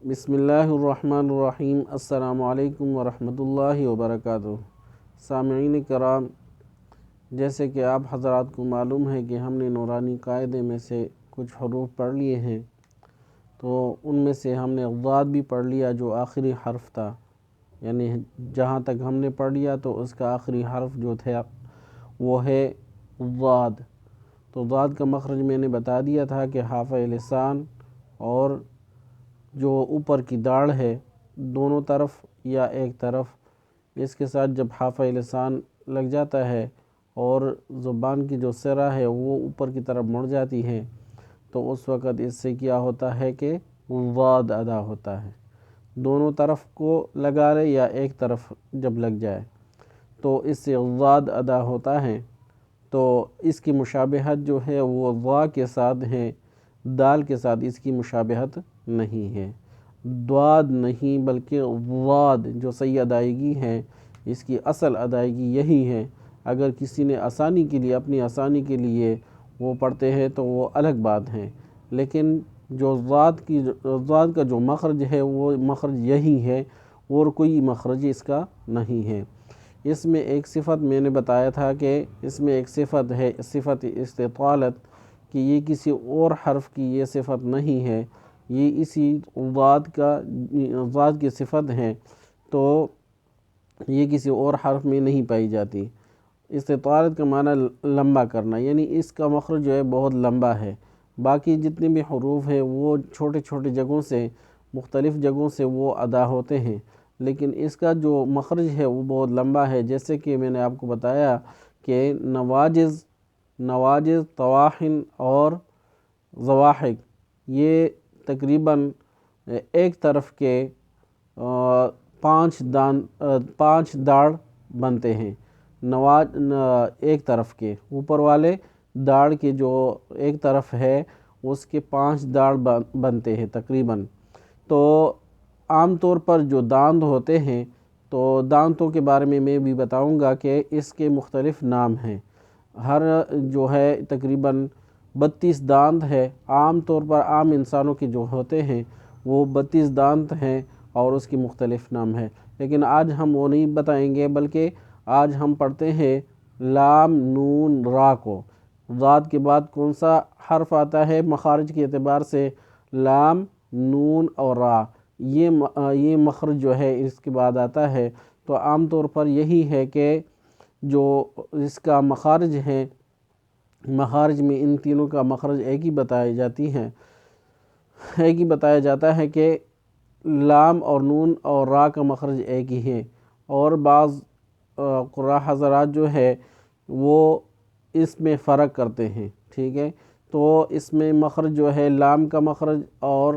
بسم اللہ الرحمن الرحیم۔ السلام علیکم ورحمۃ اللہ وبرکاتہ۔ سامعین کرام، جیسے کہ آپ حضرات کو معلوم ہے کہ ہم نے نورانی قاعدے میں سے کچھ حروف پڑھ لیے ہیں، تو ان میں سے ہم نے ضاد بھی پڑھ لیا جو آخری حرف تھا، یعنی جہاں تک ہم نے پڑھ لیا تو اس کا آخری حرف جو تھا وہ ہے ضاد۔ تو ضاد کا مخرج میں نے بتا دیا تھا کہ حافظ لسان اور جو اوپر کی داڑھ ہے دونوں طرف یا ایک طرف، اس کے ساتھ جب حافظ لسان لگ جاتا ہے اور زبان کی جو سرہ ہے وہ اوپر کی طرف مڑ جاتی ہے تو اس وقت اس سے کیا ہوتا ہے کہ ضاد ادا ہوتا ہے۔ دونوں طرف کو لگا لے یا ایک طرف جب لگ جائے تو اس سے ضاد ادا ہوتا ہے۔ تو اس کی مشابہت جو ہے وہ ضا کے ساتھ ہے، دال کے ساتھ اس کی مشابہت نہیں ہے۔ ضاد نہیں بلکہ ضاد جو صحیح ادائیگی ہے، اس کی اصل ادائیگی یہی ہے۔ اگر کسی نے آسانی کے لیے، اپنی آسانی کے لیے وہ پڑھتے ہیں تو وہ الگ بات ہے، لیکن جو ضاد کا جو مخرج ہے وہ مخرج یہی ہے اور کوئی مخرج اس کا نہیں ہے۔ اس میں ایک صفت میں نے بتایا تھا کہ اس میں ایک صفت ہے، صفت استطالت، کہ یہ کسی اور حرف کی یہ صفت نہیں ہے، یہ اسی ضاد کی صفت ہے، تو یہ کسی اور حرف میں نہیں پائی جاتی۔ استطالت کا معنی لمبا کرنا، یعنی اس کا مخرج جو ہے بہت لمبا ہے۔ باقی جتنے بھی حروف ہیں وہ چھوٹے چھوٹے جگہوں سے، مختلف جگہوں سے وہ ادا ہوتے ہیں، لیکن اس کا جو مخرج ہے وہ بہت لمبا ہے۔ جیسے کہ میں نے آپ کو بتایا کہ نواجز، طواحن اور ضواحک، یہ تقریباً ایک طرف کے 5 داڑھ بنتے ہیں۔ ایک طرف کے اوپر والے داڑھ کے جو ایک طرف ہے اس کے 5 داڑھ بنتے ہیں تقریباً۔ تو عام طور پر جو داند ہوتے ہیں، تو دانتوں کے بارے میں بھی بتاؤں گا کہ اس کے مختلف نام ہیں۔ ہر جو ہے تقریباً 32 دانت ہے۔ عام طور پر عام انسانوں کے جو ہوتے ہیں وہ 32 دانت ہیں اور اس کی مختلف نام ہے، لیکن آج ہم وہ نہیں بتائیں گے، بلکہ آج ہم پڑھتے ہیں لام نون را کو۔ ضاد کے بعد کون سا حرف آتا ہے مخارج کے اعتبار سے؟ لام، نون اور را، یہ مخرج جو ہے اس کے بعد آتا ہے۔ تو عام طور پر یہی ہے کہ جو اس کا مخارج ہے، مخارج میں ان تینوں کا مخرج ایک ہی بتایا جاتا ہے کہ لام اور نون اور را کا مخرج ایک ہی ہے، اور بعض قراء حضرات جو ہے وہ اس میں فرق کرتے ہیں، ٹھیک ہے۔ تو اس میں مخرج جو ہے لام کا مخرج اور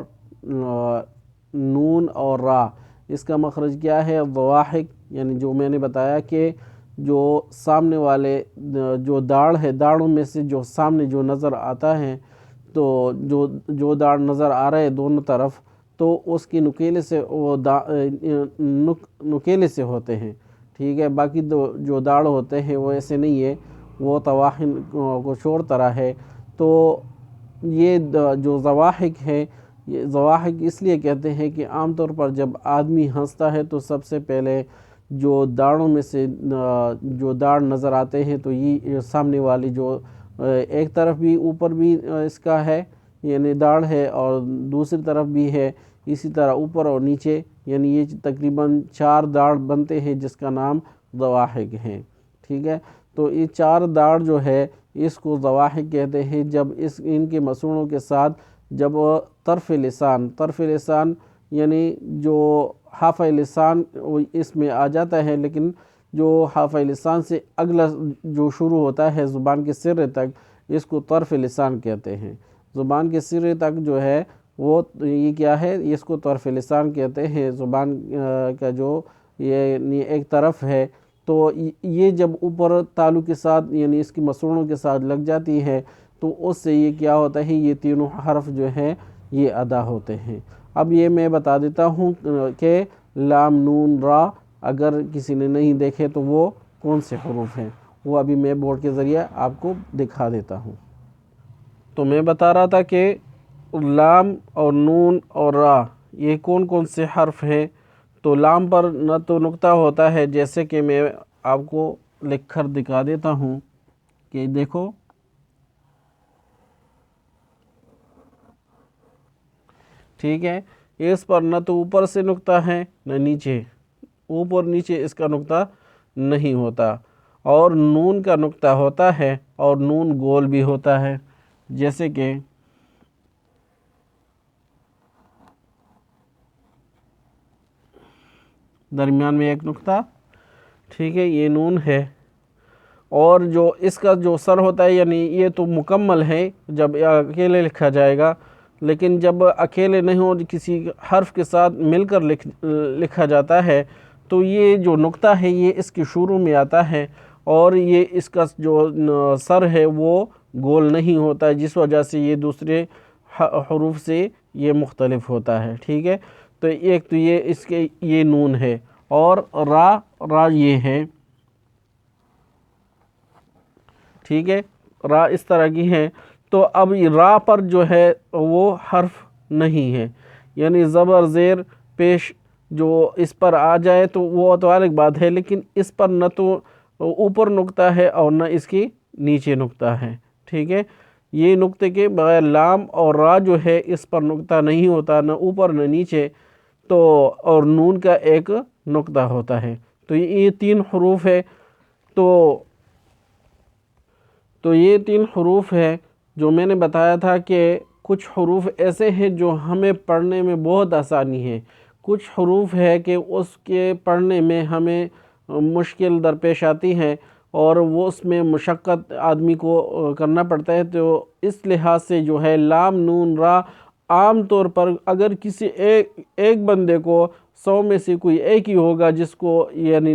نون اور را، اس کا مخرج کیا ہے؟ ضواحک، یعنی جو میں نے بتایا کہ جو سامنے والے جو داڑھ ہے، داڑھوں میں سے جو سامنے جو نظر آتا ہے، تو جو داڑھ نظر آ رہے دونوں طرف، تو اس کی نکیلے سے وہ نکیلے سے ہوتے ہیں، ٹھیک ہے۔ باقی جو داڑھ ہوتے ہیں وہ ایسے نہیں ہے، وہ طواحن کچھ اور طرح ہے۔ تو یہ جو ضواحک ہے، یہ ضواحک اس لیے کہتے ہیں کہ عام طور پر جب آدمی ہنستا ہے تو سب سے پہلے جو داڑھوں میں سے جو داڑھ نظر آتے ہیں تو یہ سامنے والی جو ایک طرف بھی اوپر بھی اس کا ہے یعنی داڑھ ہے، اور دوسری طرف بھی ہے اسی طرح اوپر اور نیچے، یعنی یہ تقریباً 4 داڑھ بنتے ہیں جس کا نام ضواحک ہے، ٹھیک ہے۔ تو یہ 4 داڑھ جو ہے اس کو ضواحک کہتے ہیں۔ جب ان کے مسوڑوں کے ساتھ جب طرف لسان یعنی جو حافظ لسان اس میں آ جاتا ہے، لیکن جو حافظ لسان سے اگلا جو شروع ہوتا ہے زبان کے سرے تک، اس کو طرف لسان کہتے ہیں۔ زبان کے سرے تک جو ہے وہ یہ کیا ہے؟ اس کو طرف لسان کہتے ہیں۔ زبان کا جو یہ ایک طرف ہے، تو یہ جب اوپر تالو کے ساتھ یعنی اس کی مسوڑوں کے ساتھ لگ جاتی ہے تو اس سے یہ کیا ہوتا ہے؟ یہ تینوں حرف جو ہیں یہ ادا ہوتے ہیں۔ اب یہ میں بتا دیتا ہوں کہ لام نون را اگر کسی نے نہیں دیکھے تو وہ کون سے حروف ہیں، وہ ابھی میں بورڈ کے ذریعے آپ کو دکھا دیتا ہوں۔ تو میں بتا رہا تھا کہ لام اور نون اور را یہ کون کون سے حرف ہیں؟ تو لام پر نہ تو نقطہ ہوتا ہے، جیسے کہ میں آپ کو لکھ کر دکھا دیتا ہوں کہ دیکھو، ٹھیک ہے، اس پر نہ تو اوپر سے نقطہ ہے نہ نیچے، اوپر نیچے اس کا نقطہ نہیں ہوتا، اور نون کا نقطہ ہوتا ہے اور نون گول بھی ہوتا ہے، جیسے کہ درمیان میں ایک نقطہ، ٹھیک ہے، یہ نون ہے، اور جو اس کا جو سر ہوتا ہے، یعنی یہ تو مکمل ہے جب اکیلے لکھا جائے گا، لیکن جب اکیلے نہیں ہو کسی حرف کے ساتھ مل کر لکھا جاتا ہے تو یہ جو نقطہ ہے یہ اس کے شروع میں آتا ہے، اور یہ اس کا جو سر ہے وہ گول نہیں ہوتا ہے، جس وجہ سے یہ دوسرے حروف سے یہ مختلف ہوتا ہے، ٹھیک ہے۔ تو ایک تو یہ اس کے یہ نون ہے، اور را یہ ہے، ٹھیک ہے، را اس طرح کی ہے۔ تو اب را پر جو ہے وہ حرف نہیں ہے، یعنی زبر زیر پیش جو اس پر آ جائے تو وہ تو الگ بات ہے، لیکن اس پر نہ تو اوپر نقطہ ہے اور نہ اس کی نیچے نقطہ ہے، ٹھیک ہے۔ یہ نقطے کے بغیر لام اور را جو ہے اس پر نقطہ نہیں ہوتا، نہ اوپر نہ نیچے، تو اور نون کا ایک نقطہ ہوتا ہے۔ تو یہ 3 حروف ہے، تو یہ 3 حروف ہے جو میں نے بتایا تھا کہ کچھ حروف ایسے ہیں جو ہمیں پڑھنے میں بہت آسانی ہے، کچھ حروف ہے کہ اس کے پڑھنے میں ہمیں مشکل درپیش آتی ہے اور وہ اس میں مشقت آدمی کو کرنا پڑتا ہے۔ تو اس لحاظ سے جو ہے لام نون را عام طور پر اگر کسی ایک بندے کو 100 میں سے کوئی ایک ہی ہوگا جس کو یعنی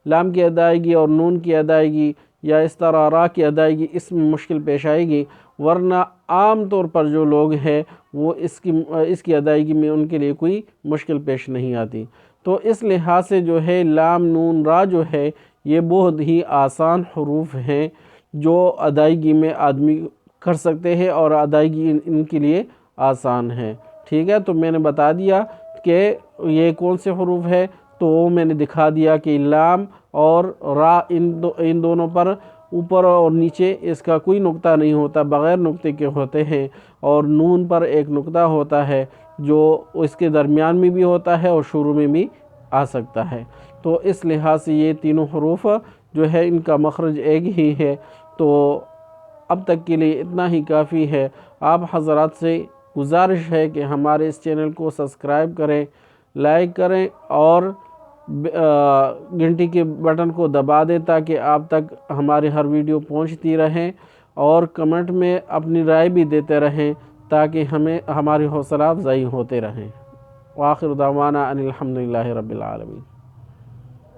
لام کی ادائیگی اور نون کی ادائیگی یا اس طرح را کی ادائیگی اس میں مشکل پیش آئے گی، ورنہ عام طور پر جو لوگ ہیں وہ اس کی ادائیگی میں ان کے لیے کوئی مشکل پیش نہیں آتی۔ تو اس لحاظ سے جو ہے لام نون را جو ہے یہ بہت ہی آسان حروف ہیں جو ادائیگی میں آدمی کر سکتے ہیں، اور ادائیگی ان کے لیے آسان ہے، ٹھیک ہے۔ تو میں نے بتا دیا کہ یہ کون سے حروف ہے، تو میں نے دکھا دیا کہ لام اور را ان دونوں پر اوپر اور نیچے اس کا کوئی نقطہ نہیں ہوتا، بغیر نقطے کے ہوتے ہیں، اور نون پر ایک نقطہ ہوتا ہے جو اس کے درمیان میں بھی ہوتا ہے اور شروع میں بھی آ سکتا ہے۔ تو اس لحاظ سے یہ تینوں حروف جو ہے ان کا مخرج ایک ہی ہے۔ تو اب تک کے لیے اتنا ہی کافی ہے۔ آپ حضرات سے گزارش ہے کہ ہمارے اس چینل کو سبسکرائب کریں، لائک کریں اور گھنٹی کے بٹن کو دبا دیں تاکہ آپ تک ہماری ہر ویڈیو پہنچتی رہیں، اور کمنٹ میں اپنی رائے بھی دیتے رہیں تاکہ ہماری حوصلہ افزائی ہوتے رہیں۔ وآخر دعوانا ان الحمدللہ رب العالمین۔